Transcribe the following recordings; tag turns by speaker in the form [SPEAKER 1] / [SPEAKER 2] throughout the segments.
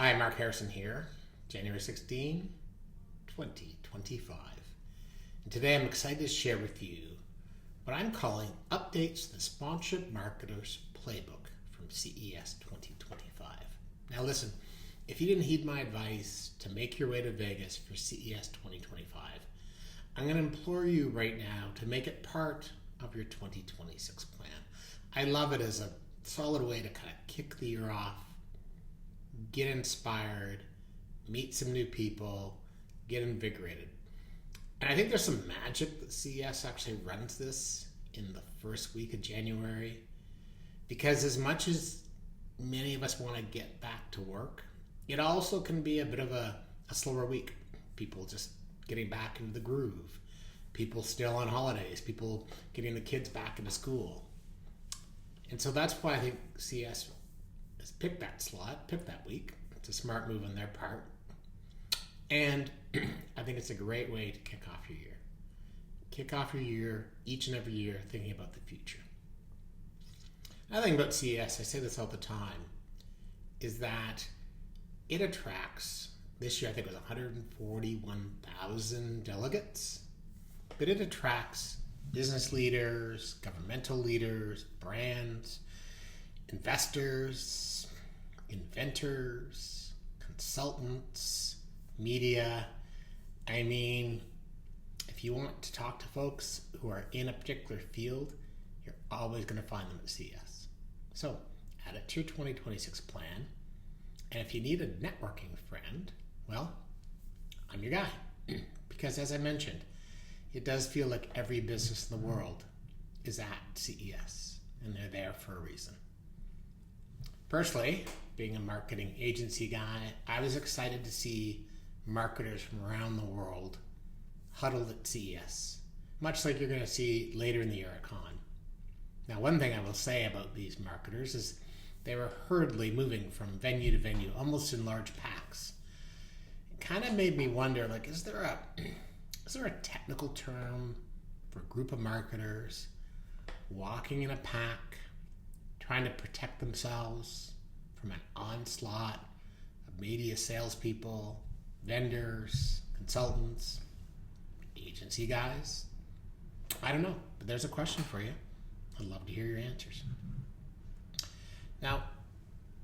[SPEAKER 1] Hi, Mark Harrison here, January 16, 2025. And today I'm excited to share with you what I'm calling Updates to the Sponsored Marketer's Playbook from CES 2025. Now listen, if you didn't heed my advice to make your way to Vegas for CES 2025, I'm going to implore you right now to make it part of your 2026 plan. I love it as a solid way to kind of kick the year off, get inspired, meet some new people, get invigorated. And I think there's some magic that CES actually runs this in the first week of January, because as much as many of us want to get back to work, it also can be a bit of a slower week. People just getting back into the groove, people still on holidays, people getting the kids back into school. And so that's why I think CES has picked that slot, picked that week. It's a smart move on their part. And I think it's a great way to kick off your year. Kick off your year, each and every year, thinking about the future. Another thing about CES, I say this all the time, is that it attracts, this year I think it was 141,000 delegates, but it attracts business leaders, governmental leaders, brands, investors, inventors, consultants, media. I mean, if you want to talk to folks who are in a particular field, you're always going to find them at CES. So add it to your 2026 plan. And if you need a networking friend, well, I'm your guy. Because as I mentioned, it does feel like every business in the world is at CES, and they're there for a reason. Personally, being a marketing agency guy, I was excited to see marketers from around the world huddled at CES, much like you're going to see later in the year at Con. Now, one thing I will say about these marketers is they were hurriedly moving from venue to venue, almost in large packs. It kind of made me wonder, like, is there a technical term for a group of marketers walking in a pack, trying to protect themselves from an onslaught of media salespeople, vendors, consultants, agency guys? I don't know, but there's a question for you. I'd love to hear your answers. Now,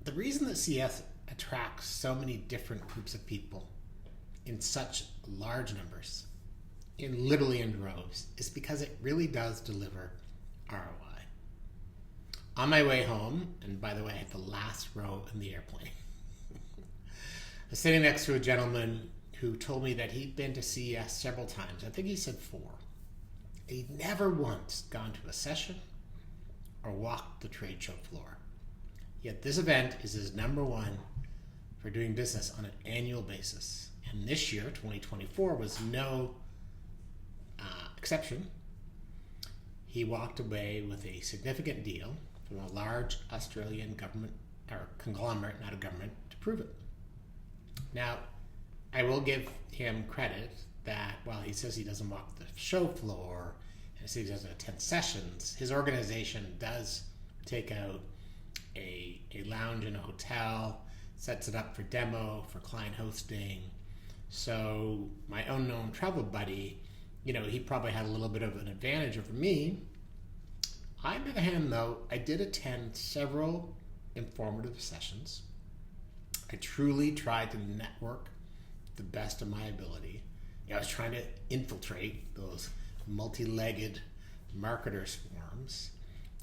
[SPEAKER 1] the reason that CES attracts so many different groups of people in such large numbers, literally in droves, is because it really does deliver ROI. On my way home, and by the way, I had the last row in the airplane, I was sitting next to a gentleman who told me that he'd been to CES several times. I think he said 4. He'd never once gone to a session or walked the trade show floor. Yet this event is his number one for doing business on an annual basis. And this year, 2024, was no exception. He walked away with a significant deal from a large Australian government, or conglomerate, not a government, to prove it. Now, I will give him credit that while he says he doesn't walk the show floor and says he doesn't attend sessions, his organization does take out a lounge in a hotel, sets it up for demo, for client hosting. So my unknown travel buddy, he probably had a little bit of an advantage over me. On the other hand, though, I did attend several informative sessions. I truly tried to network the best of my ability. I was trying to infiltrate those multi-legged marketer swarms.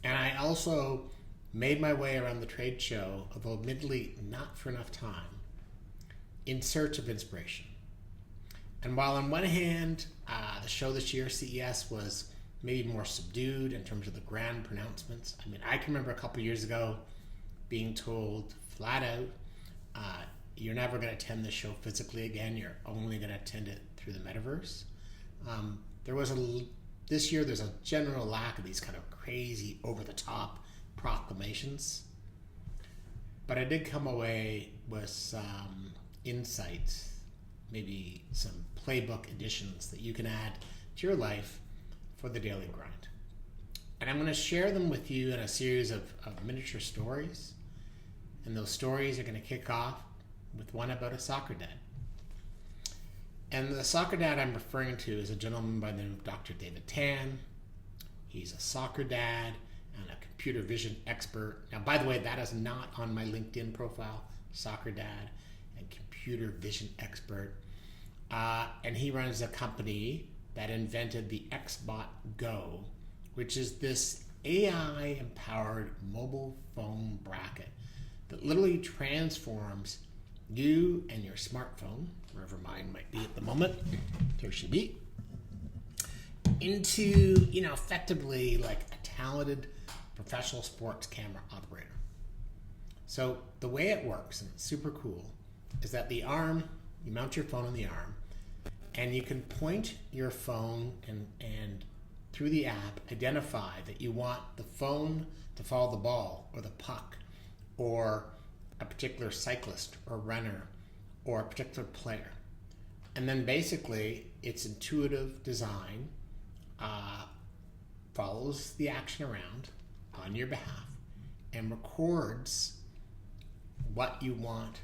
[SPEAKER 1] And I also made my way around the trade show, although admittedly not for enough time, in search of inspiration. And while on one hand, the show this year, CES, was maybe more subdued in terms of the grand pronouncements. I mean, I can remember a couple years ago being told flat out, you're never going to attend this show physically again. You're only going to attend it through the metaverse. This year, there's a general lack of these kind of crazy, over-the-top proclamations. But I did come away with some insights, maybe some playbook additions that you can add to your life for the daily grind. And I'm going to share them with you in a series of miniature stories. And those stories are going to kick off with one about a soccer dad. And the soccer dad I'm referring to is a gentleman by the name of Dr. David Tan. He's a soccer dad and a computer vision expert. Now, by the way, that is not on my LinkedIn profile, soccer dad and computer vision expert. And he runs a company that invented the XBot Go, which is this AI-empowered mobile phone bracket that literally transforms you and your smartphone, wherever mine might be at the moment, there she be, into, effectively like a talented professional sports camera operator. So the way it works, and it's super cool, is that the arm, you mount your phone on the arm, and you can point your phone and through the app identify that you want the phone to follow the ball or the puck or a particular cyclist or runner or a particular player. And then basically its intuitive design follows the action around on your behalf and records what you want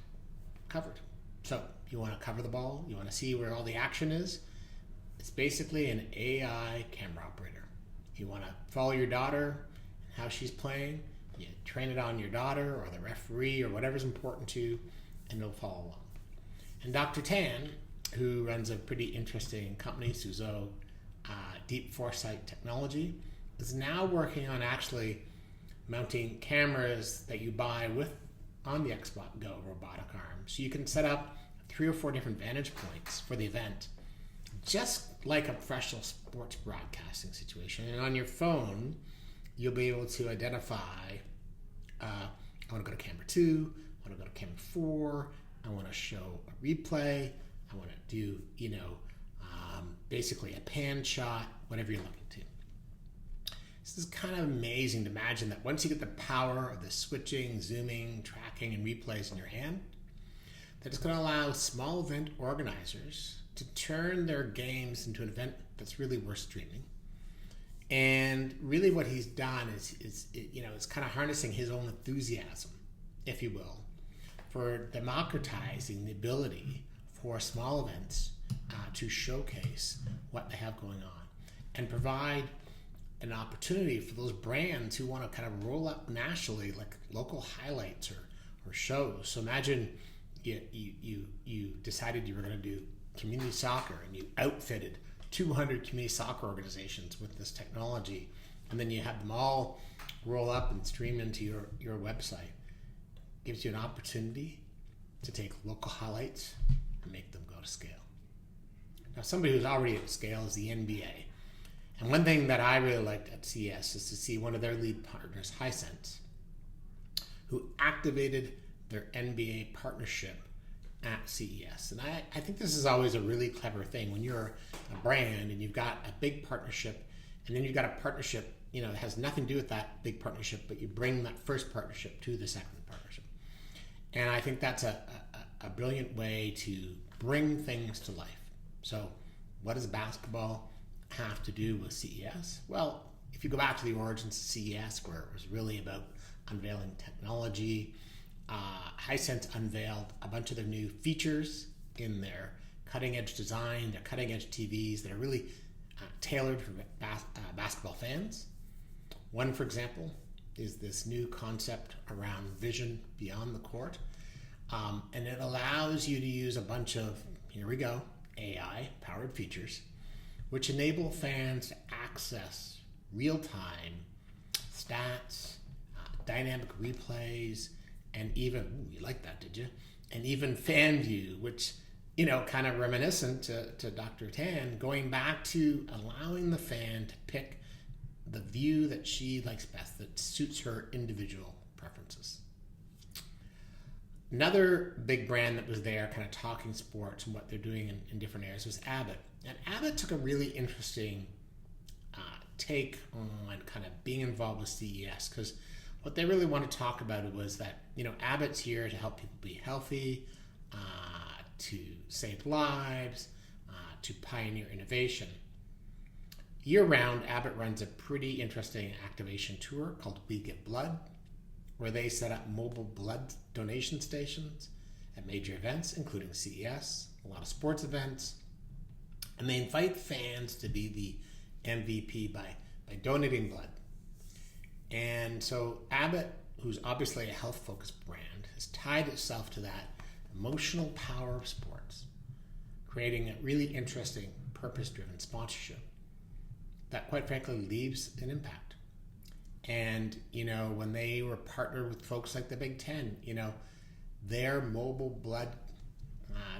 [SPEAKER 1] covered. So you want to cover the ball, you want to see where all the action is. It's basically an AI camera operator. You want to follow your daughter, how she's playing, you train it on your daughter or the referee or whatever's important to you, and it'll follow along. And Dr. Tan, who runs a pretty interesting company, Suzhou Deep Foresight Technology, is now working on actually mounting cameras that you buy on the XBot Go robotic arm. So you can set up 3 or 4 different vantage points for the event, just like a professional sports broadcasting situation. And on your phone, you'll be able to identify, I want to go to camera 2, I want to go to camera 4, I want to show a replay, I want to do, basically a pan shot, whatever you're looking to. This is kind of amazing to imagine that once you get the power of the switching, zooming, tracking, and replays in your hand, that it's going to allow small event organizers to turn their games into an event that's really worth streaming. And really what he's done is kind of harnessing his own enthusiasm, if you will, for democratizing the ability for small events to showcase what they have going on and provide an opportunity for those brands who want to kind of roll up nationally, like local highlights or shows. So imagine you decided you were going to do community soccer and you outfitted 200 community soccer organizations with this technology, and then you have them all roll up and stream into your website. Gives you an opportunity to take local highlights and make them go to scale. Now, somebody who's already at scale is the NBA. And one thing that I really liked at CES is to see one of their lead partners, Hisense, who activated their NBA partnership at CES. And I think this is always a really clever thing when you're a brand and you've got a big partnership and then you've got a partnership, that has nothing to do with that big partnership, but you bring that first partnership to the second partnership. And I think that's a brilliant way to bring things to life. So what does basketball have to do with CES? Well, if you go back to the origins of CES, where it was really about unveiling technology, Hisense unveiled a bunch of their new features in their cutting-edge design, their cutting-edge TVs that are really tailored for basketball fans. One, for example, is this new concept around vision beyond the court. And it allows you to use a bunch of, here we go, AI-powered features, which enable fans to access real-time stats, dynamic replays, and even, you like that, did you? And even fan view, which, kind of reminiscent to Dr. Tan, going back to allowing the fan to pick the view that she likes best, that suits her individual preferences. Another big brand that was there kind of talking sports and what they're doing in different areas was Abbott. And Abbott took a really interesting take on kind of being involved with CES, because what they really want to talk about was that, Abbott's here to help people be healthy, to save lives, to pioneer innovation. Year-round, Abbott runs a pretty interesting activation tour called We Give Blood, where they set up mobile blood donation stations at major events, including CES, a lot of sports events. And they invite fans to be the MVP by donating blood. And so Abbott, who's obviously a health-focused brand, has tied itself to that emotional power of sports, creating a really interesting, purpose-driven sponsorship that, quite frankly, leaves an impact. And, when they were partnered with folks like the Big Ten, their mobile blood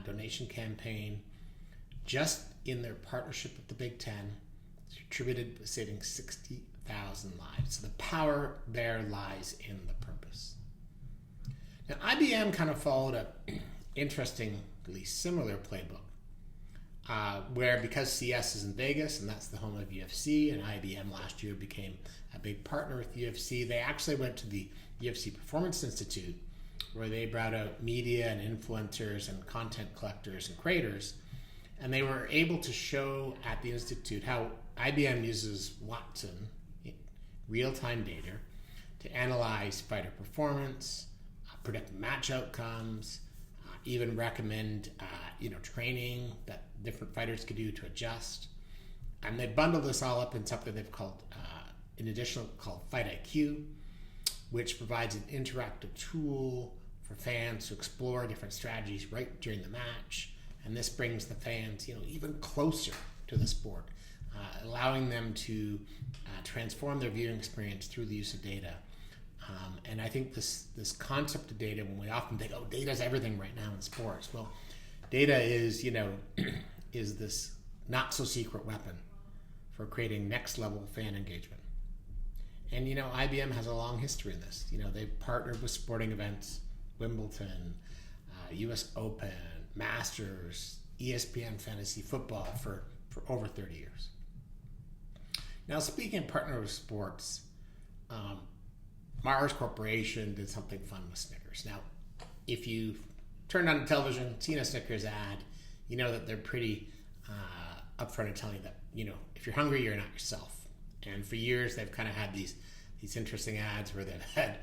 [SPEAKER 1] donation campaign, just in their partnership with the Big Ten, contributed to saving 60,000 lives. So the power there lies in the purpose. Now, IBM kind of followed a interestingly similar playbook, where because CES is in Vegas and that's the home of UFC, and IBM last year became a big partner with UFC, they actually went to the UFC Performance Institute, where they brought out media and influencers and content collectors and creators, and they were able to show at the Institute how IBM uses Watson, real-time data, to analyze fighter performance, predict match outcomes, even recommend training that different fighters could do to adjust. And they bundled this all up in something they've called, called Fight IQ, which provides an interactive tool for fans to explore different strategies right during the match. And this brings the fans, even closer to the sport, allowing them to transform their viewing experience through the use of data. And I think this concept of data, when we often think, data's everything right now in sports. Well, data is, is this not so secret weapon for creating next level fan engagement. And, IBM has a long history in this. They've partnered with sporting events, Wimbledon, US Open, Masters, ESPN Fantasy Football for over 30 years. Now, speaking of partner with sports, Mars Corporation did something fun with Snickers. Now, if you've turned on the television, seen a Snickers ad, you know that they're pretty upfront in telling you that, if you're hungry, you're not yourself. And for years, they've kind of had these interesting ads where they've had,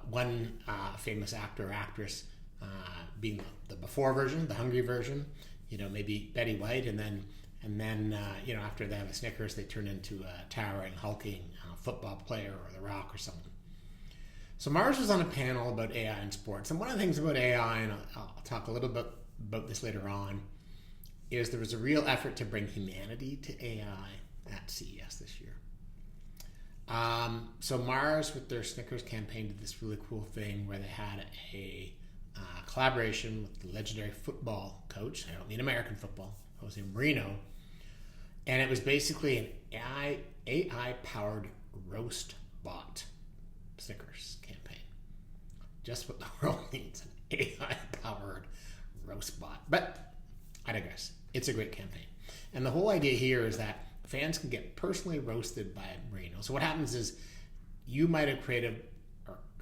[SPEAKER 1] one famous actor or actress being the before version, the hungry version, maybe Betty White, and then after they have a Snickers, they turn into a towering, hulking football player or The Rock or someone. So Mars was on a panel about AI in sports, and one of the things about AI, and I'll talk a little bit about this later on, is there was a real effort to bring humanity to AI at CES this year. So Mars, with their Snickers campaign, did this really cool thing where they had a collaboration with the legendary football coach, I don't mean American football, Jose Mourinho, and it was basically an AI-powered roast bot Snickers campaign. Just what the world needs, an AI-powered roast bot. But I digress. It's a great campaign. And the whole idea here is that fans can get personally roasted by Mourinho. So what happens is you might have created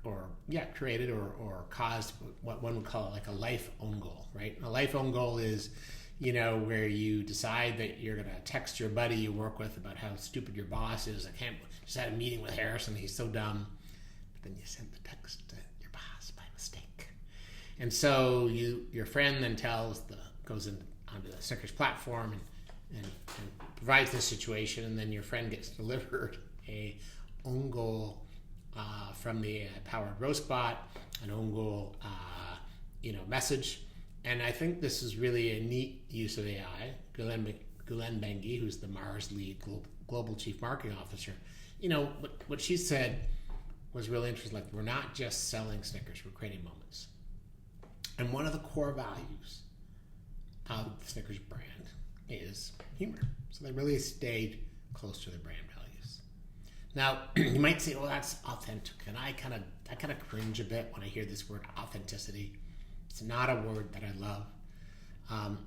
[SPEAKER 1] or caused what one would call like a life own goal, right? A life own goal is, where you decide that you're going to text your buddy you work with about how stupid your boss is. Just had a meeting with Harrison, he's so dumb. But then you sent the text to your boss by mistake. And so your friend then goes onto the Snickers platform and provides this situation, and then your friend gets delivered a own goal from the powered roast bot, an own goal message. And I think this is really a neat use of AI. Gulen Bengi, who's the Mars lead global chief marketing officer, what she said was really interesting. Like, we're not just selling Snickers, we're creating moments. And one of the core values of the Snickers brand is humor. So they really stayed close to their brand values. Now, you might say, well, that's authentic. And I kind of cringe a bit when I hear this word authenticity. It's not a word that I love. I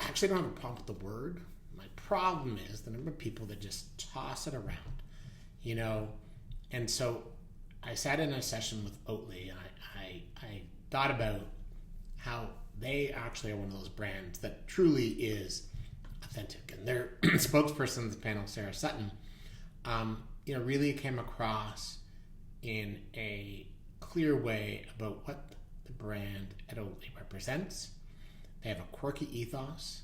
[SPEAKER 1] actually don't have a problem with the word. My problem is the number of people that just toss it around, And so I sat in a session with Oatly, and I thought about how they actually are one of those brands that truly is authentic. And their spokesperson on the panel, Sarah Sutton, really came across in a clear way about what the the brand it represents. They have a quirky ethos.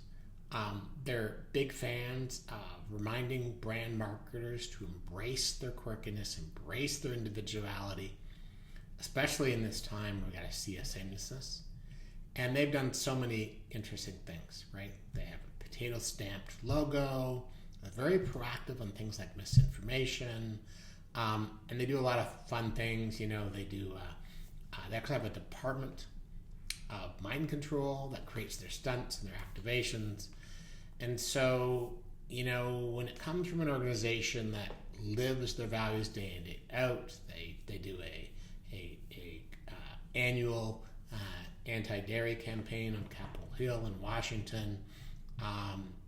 [SPEAKER 1] They're big fans of reminding brand marketers to embrace their quirkiness, embrace their individuality, especially in this time where we've got to see a sameness. And they've done so many interesting things, right? They have a potato stamped logo. They're very proactive on things like misinformation. And they do a lot of fun things. They actually have a department of mind control that creates their stunts and their activations. And so, when it comes from an organization that lives their values day in, day out, they do a annual anti-dairy campaign on Capitol Hill in Washington.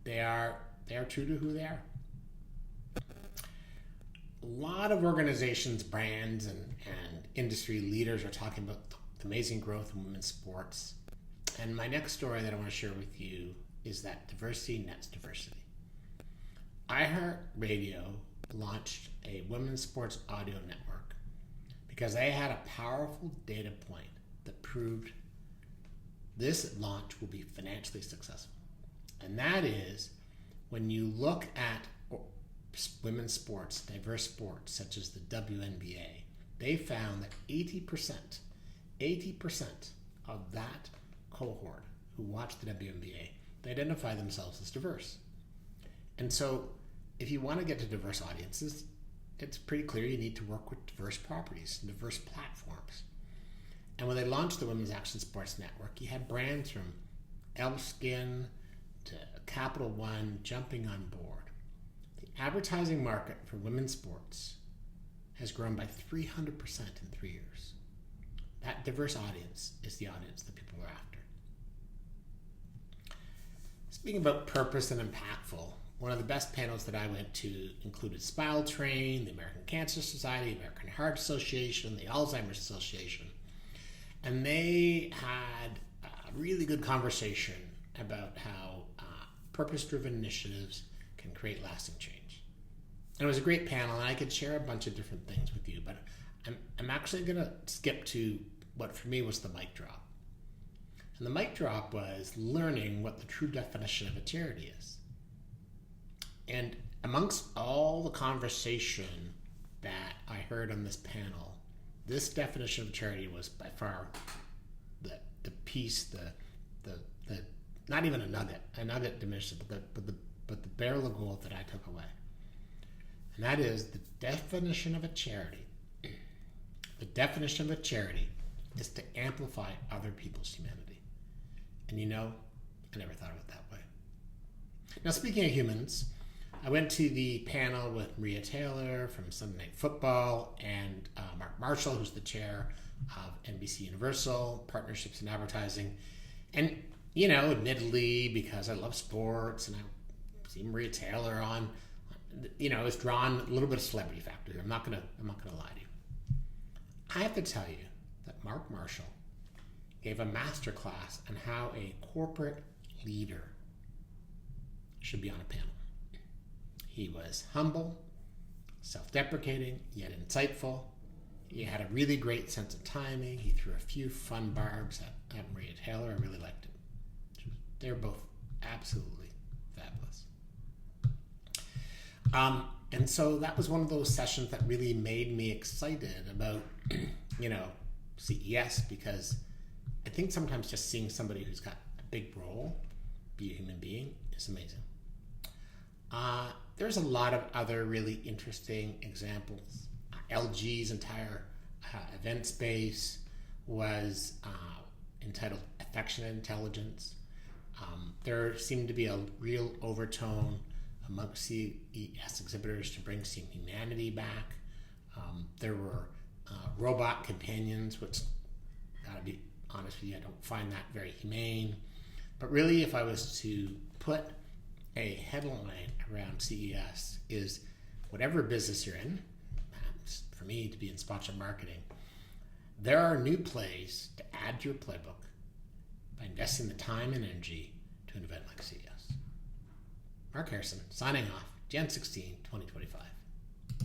[SPEAKER 1] They are true to who they are. A lot of organizations, brands, and industry leaders are talking about the amazing growth in women's sports. And my next story that I want to share with you is that diversity nets diversity. iHeartRadio launched a women's sports audio network because they had a powerful data point that proved this launch will be financially successful. And that is when you look at women's sports, diverse sports, such as the WNBA, they found that 80% of that cohort who watched the WNBA, they identify themselves as diverse. And so if you want to get to diverse audiences, it's pretty clear you need to work with diverse properties and diverse platforms. And when they launched the Women's Action Sports Network, you had brands from Elfskin to Capital One jumping on board. The advertising market for women's sports has grown by 300% in 3 years. That diverse audience is the audience that people are after. Speaking about purpose and impactful, one of the best panels that I went to included Smile Train, the American Cancer Society, the American Heart Association, the Alzheimer's Association. And they had a really good conversation about how purpose-driven initiatives can create lasting change. And it was a great panel, and I could share a bunch of different things with you, but I'm actually going to skip to what for me was the mic drop. And the mic drop was learning what the true definition of a charity is. And amongst all the conversation that I heard on this panel, this definition of charity was by far the piece, the not even a nugget diminished it, but the barrel of gold that I took away. And that is the definition of a charity. The definition of a charity is to amplify other people's humanity. And I never thought of it that way. Now, speaking of humans, I went to the panel with Maria Taylor from Sunday Night Football and Mark Marshall, who's the chair of NBC Universal, Partnerships and Advertising. And, admittedly, because I love sports and I see Maria Taylor on, I was drawn a little bit of celebrity factor here. I'm not gonna lie to you. I have to tell you that Mark Marshall gave a masterclass on how a corporate leader should be on a panel. He was humble, self-deprecating, yet insightful. He had a really great sense of timing. He threw a few fun barbs at Maria Taylor. I really liked it. They're both absolutely fabulous. And so that was one of those sessions that really made me excited about, CES, because I think sometimes just seeing somebody who's got a big role, be a human being, is amazing. There's a lot of other really interesting examples. LG's entire event space was entitled Affectionate Intelligence. There seemed to be a real overtone amongst CES exhibitors to bring some humanity back. There were robot companions, which, gotta be honest with you, I don't find that very humane. But really, if I was to put a headline around CES, is whatever business you're in, for me to be in sponsored marketing, there are new plays to add to your playbook by investing the time and energy to an event like CES. Mark Harrison, signing off, Jan 16, 2025.